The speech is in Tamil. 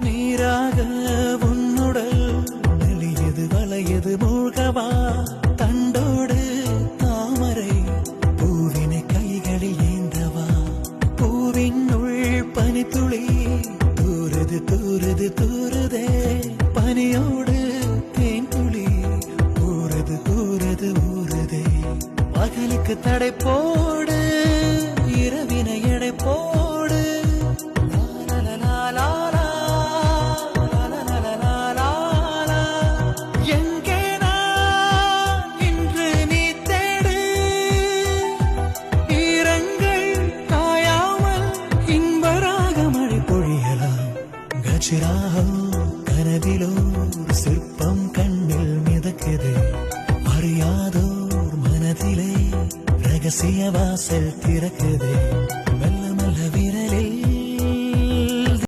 நீராக உன்னுடல் நெளியது வளையது மூழ்கவா தண்டோடு தாமரை பூவினை கைகளில் ஏந்தவா பூவின் உள் பனித்துளி தூருது தூருது தூருதே பனியோடு தேன் துளி ஊறுது ஊறுது ஊறுதே பகலுக்கு தடை போடு இரவினை எடை போடு எங்கே நான் இன்று நீ தேடு ஈரங்கள் காயாமல் இன்பராக மழை பொழியலாம் கச்சிராகம் கனவிலோ சிற்பம் கண்ணில் மிதக்குது அறியாதோர் மனதிலே ரகசிய வாசல் திறக்குது